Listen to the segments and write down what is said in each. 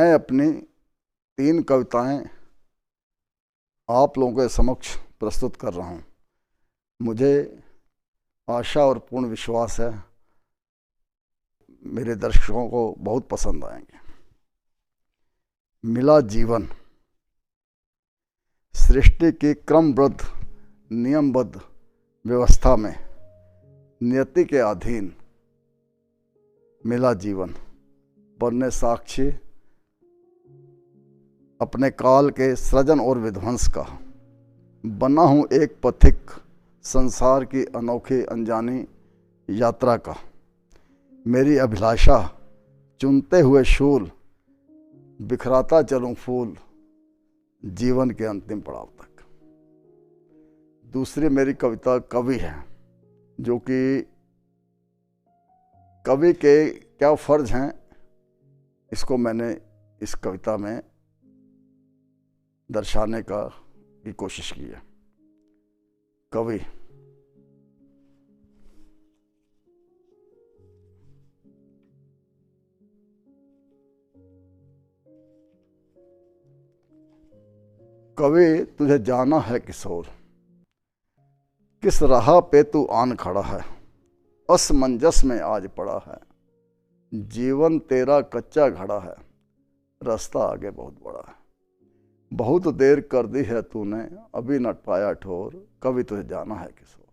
मैं अपनी 3 कविताएं आप लोगों के समक्ष प्रस्तुत कर रहा हूँ। मुझे आशा और पूर्ण विश्वास है मेरे दर्शकों को बहुत पसंद आएंगे। मिला जीवन। सृष्टि की क्रमबद्ध नियमबद्ध व्यवस्था में नियति के अधीन मिला जीवन। बनने साक्षी अपने काल के सृजन और विध्वंस का। बना हूँ एक पथिक संसार की अनोखी अनजानी यात्रा का। मेरी अभिलाषा चुनते हुए शूल बिखराता चलूं फूल जीवन के अंतिम पड़ाव तक। दूसरी मेरी कविता कवि है, जो कि कवि के क्या फर्ज हैं इसको मैंने इस कविता में दर्शाने की कोशिश की है। कवि। कवि तुझे जाना है किशोर, किस राह पे तू आन खड़ा है। असमंजस में आज पड़ा है, जीवन तेरा कच्चा घड़ा है। रास्ता आगे बहुत बड़ा है, बहुत देर कर दी है तूने, अभी न पाया ठोर। कभी तुझे जाना है किशोर।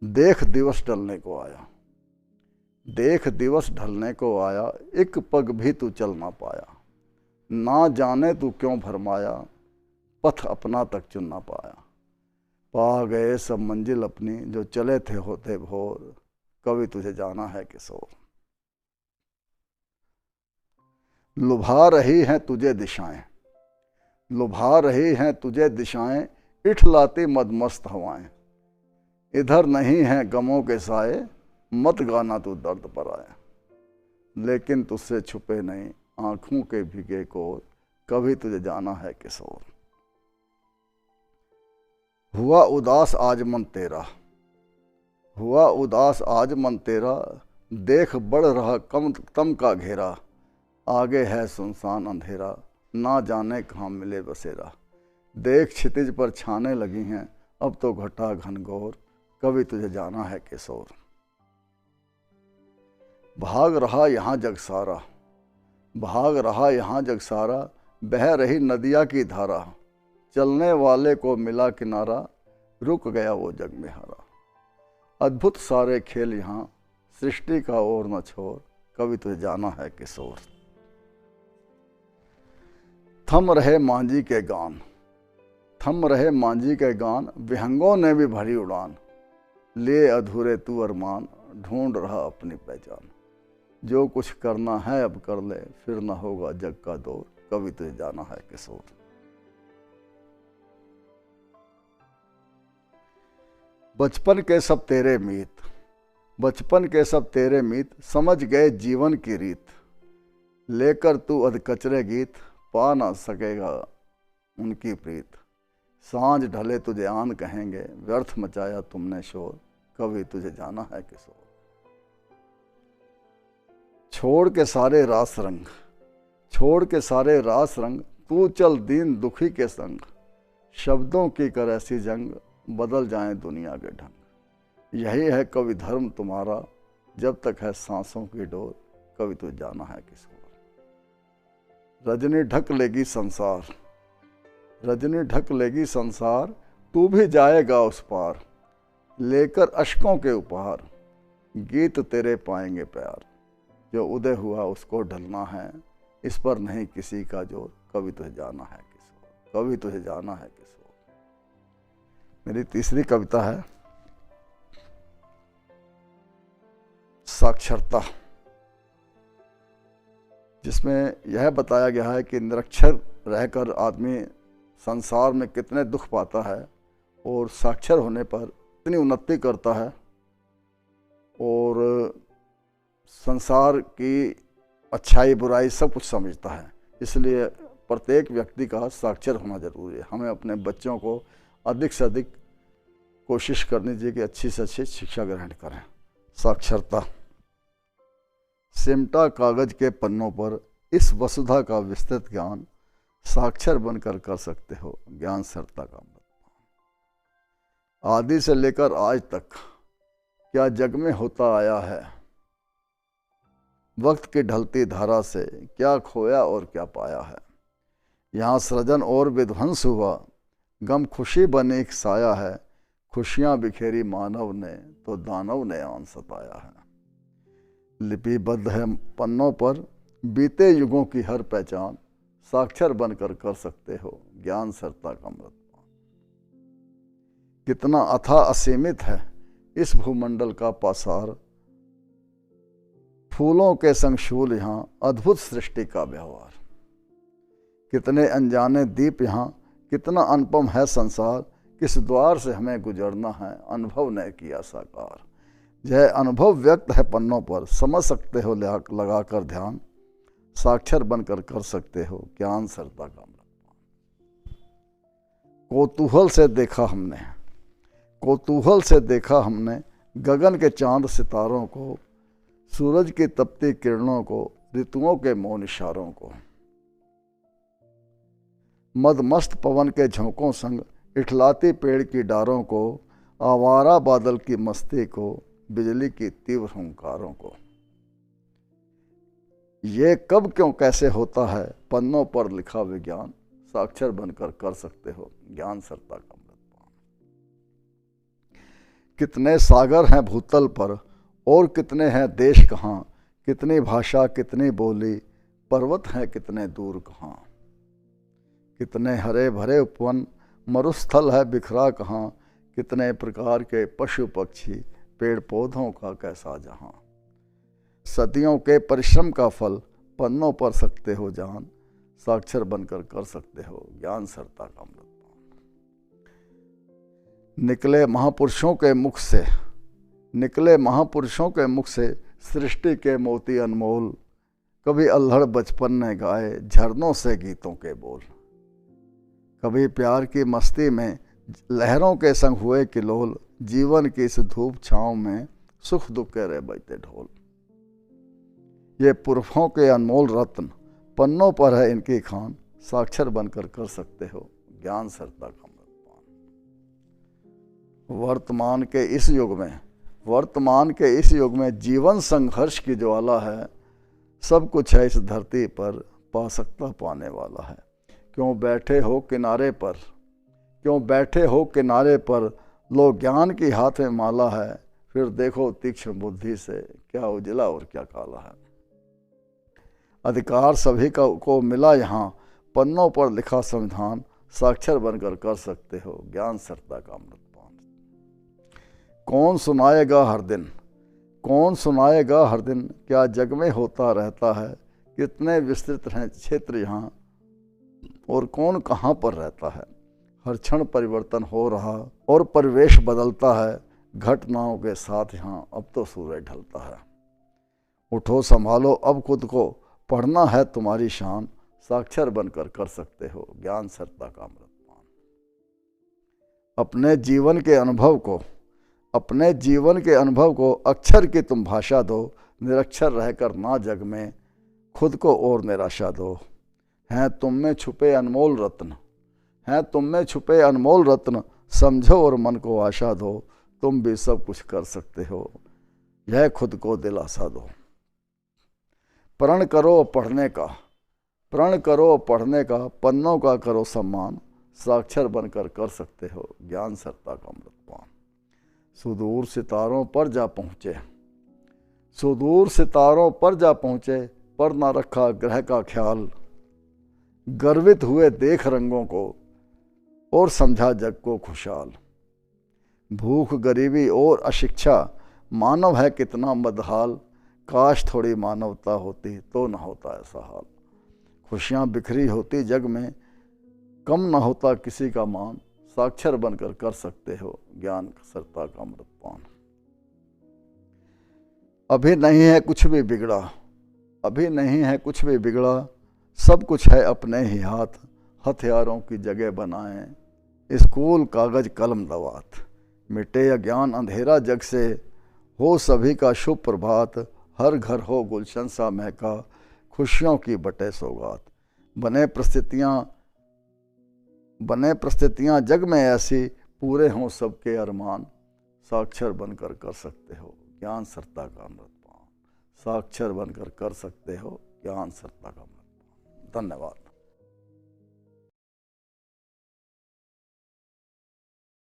देख दिवस ढलने को आया, देख दिवस ढलने को आया। एक पग भी तू चल ना पाया, ना जाने तू क्यों भरमाया। पथ अपना तक चुन ना पाया, पा गए सब मंजिल अपनी, जो चले थे होते भोर। कभी तुझे जाना है किशोर। लुभा रही हैं तुझे दिशाएं, लुभा रही हैं तुझे दिशाएं। इठलाती मदमस्त हवाएं, इधर नहीं हैं गमों के साए। मत गाना तू दर्द पर आए, लेकिन तुझसे छुपे नहीं आंखों के भीगे कोर। कभी तुझे जाना है किशोर। हुआ उदास आज मन तेरा, हुआ उदास आज मन तेरा। देख बढ़ रहा कम का घेरा, आगे है सुनसान अंधेरा। ना जाने कहाँ मिले बसेरा, देख क्षितिज पर छाने लगी हैं अब तो घटा घनघोर। कभी तुझे जाना है किशोर। भाग रहा यहाँ जग सारा, भाग रहा यहाँ जग सारा। बह रही नदिया की धारा, चलने वाले को मिला किनारा। रुक गया वो जग में हारा, अद्भुत सारे खेल यहाँ। सृष्टि का और न छोड़, कभी तुझे जाना है किशोर। थम रहे मांझी के गान, थम रहे मांझी के गान। विहंगों ने भी भरी उड़ान, ले अधूरे तू अरमान। ढूंढ रहा अपनी पहचान, जो कुछ करना है अब कर ले, फिर न होगा जग का दौर। कभी तुझे जाना है किशोर। बचपन के सब तेरे मीत, बचपन के सब तेरे मीत। समझ गए जीवन की रीत, लेकर तू अधकचरे गीत। पा ना सकेगा उनकी प्रीत, सांझ ढले तुझे आन कहेंगे। व्यर्थ मचाया तुमने शोर, कभी तुझे जाना है किशोर। छोड़ के सारे रास रंग, छोड़ के सारे रास रंग। तू चल दीन दुखी के संग, शब्दों की कर ऐसी जंग। बदल जाएं दुनिया के ढंग, यही है कवि धर्म तुम्हारा। जब तक है सांसों की डोर, कभी तुझे जाना है किशोर। रजनी ढक लेगी संसार, रजनी ढक लेगी संसार। तू भी जाएगा उस पार, लेकर अश्कों के उपहार। गीत तेरे पाएंगे प्यार, जो उदय हुआ उसको ढलना है। इस पर नहीं किसी का जोर, कभी तुझे जाना है किशोर। कभी तुझे जाना है किशोर। मेरी तीसरी कविता है साक्षरता, जिसमें यह बताया गया है कि निरक्षर रहकर आदमी संसार में कितने दुख पाता है, और साक्षर होने पर इतनी उन्नति करता है, और संसार की अच्छाई बुराई सब कुछ समझता है। इसलिए प्रत्येक व्यक्ति का साक्षर होना जरूरी है। हमें अपने बच्चों को अधिक से अधिक कोशिश करनी चाहिए कि अच्छी से अच्छी शिक्षा ग्रहण करें। साक्षरता। सिमटा कागज के पन्नों पर इस वसुधा का विस्तृत ज्ञान साक्षर बनकर कर सकते हो ज्ञान सरता का अमृत। आदि से लेकर आज तक क्या जग में होता आया है, वक्त की ढलती धारा से क्या खोया और क्या पाया है। यहाँ सृजन और विध्वंस हुआ, गम खुशी बने एक साया है। खुशियाँ बिखेरी मानव ने तो दानव ने आन सताया है। लिपिबद्ध है पन्नों पर बीते युगों की हर पहचान, साक्षर बनकर कर सकते हो ज्ञान सरता का अमृत। कितना अथाह असीमित है इस भूमंडल का पासार, फूलों के संग शूल यहाँ अद्भुत सृष्टि का व्यवहार। कितने अनजाने दीप यहाँ, कितना अनुपम है संसार, किस द्वार से हमें गुजरना है अनुभव ने किया साकार। यह अनुभव व्यक्त है पन्नों पर, समझ सकते हो लगाकर ध्यान, साक्षर बनकर कर सकते हो ज्ञान सरता का अमृत। कौतूहल से देखा हमने गगन के चांद सितारों को, सूरज की तपती किरणों को, ऋतुओं के मौन इशारों को। मदमस्त पवन के झोंकों संग इठलाती पेड़ की डारों को, आवारा बादल की मस्ती को, बिजली की तीव्र हुंकारों को। ये कब क्यों कैसे होता है पन्नों पर लिखा विज्ञान, साक्षर बनकर कर सकते हो ज्ञान सरता का अमृत। कितने सागर हैं भूतल पर और कितने हैं देश कहाँ, कितनी भाषा कितनी बोली, पर्वत हैं कितने दूर कहाँ। कितने हरे भरे उपवन मरुस्थल है बिखरा कहाँ, कितने प्रकार के पशु पक्षी पेड़ पौधों का कैसा जहाँ। सदियों के परिश्रम का फल पन्नों पर सकते हो जान, साक्षर बनकर कर सकते हो ज्ञान सरता का अमृत। निकले महापुरुषों के मुख से सृष्टि के मोती अनमोल, कभी अल्हड़ बचपन ने गाए झरनों से गीतों के बोल। कभी प्यार की मस्ती में लहरों के संग हुए किलोल, जीवन की इस धूप छाँव में सुख दुख के रहे बजते ढोल। ये पुरखों के अनमोल रत्न पन्नों पर है इनकी खान, साक्षर बनकर कर सकते हो ज्ञान सरता का अमृतपान। वर्तमान के इस युग में जीवन संघर्ष की ज्वाला है, सब कुछ है इस धरती पर पा सकता पाने वाला है। क्यों बैठे हो किनारे पर लो ज्ञान की हाथ में माला है, फिर देखो तीक्ष्ण बुद्धि से क्या उजला और क्या काला है। अधिकार सभी को मिला यहाँ, पन्नों पर लिखा संविधान, साक्षर बनकर कर सकते हो ज्ञान सरता का अमृतपान। कौन सुनाएगा हर दिन क्या जग में होता रहता है, कितने विस्तृत हैं क्षेत्र यहाँ और कौन कहाँ पर रहता है। हर क्षण परिवर्तन हो रहा और परिवेश बदलता है, घटनाओं के साथ यहाँ अब तो सूरज ढलता है। उठो संभालो अब खुद को, पढ़ना है तुम्हारी शान, साक्षर बनकर कर सकते हो ज्ञान सरता का अमृतपान। अपने जीवन के अनुभव को अक्षर की तुम भाषा दो, निरक्षर रहकर ना जग में खुद को और निराशा दो। हैं तुम में छुपे अनमोल रत्न, समझो और मन को आशा दो, तुम भी सब कुछ कर सकते हो, यह खुद को दिलासा दो। प्रण करो पढ़ने का, पन्नों का करो सम्मान, साक्षर बनकर कर सकते हो ज्ञान सरता का अमृतपान। सुदूर सितारों पर जा पहुँचे, पर ना रखा ग्रह का ख्याल। गर्वित हुए देख रंगों को और समझा जग को खुशहाल। भूख गरीबी और अशिक्षा मानव है कितना मदहाल, काश थोड़ी मानवता होती तो न होता ऐसा हाल। खुशियाँ बिखरी होती जग में, कम न होता किसी का मान, साक्षर बनकर कर सकते हो ज्ञान सरता का अमृतपान। अभी नहीं है कुछ भी बिगड़ा, सब कुछ है अपने ही हाथ, हथियारों की जगह बनाएं स्कूल कागज कलम दवात। मिटे अज्ञान अंधेरा जग से, हो सभी का शुभ प्रभात, हर घर हो गुलशन सा महका, खुशियों की बटे सौगात। बने परिस्थितियाँ जग में ऐसी, पूरे हों सबके अरमान, साक्षर बनकर कर सकते हो ज्ञान सरता का अमृतपान। साक्षर बनकर कर सकते हो ज्ञान सरता का अमृतपान। धन्यवाद।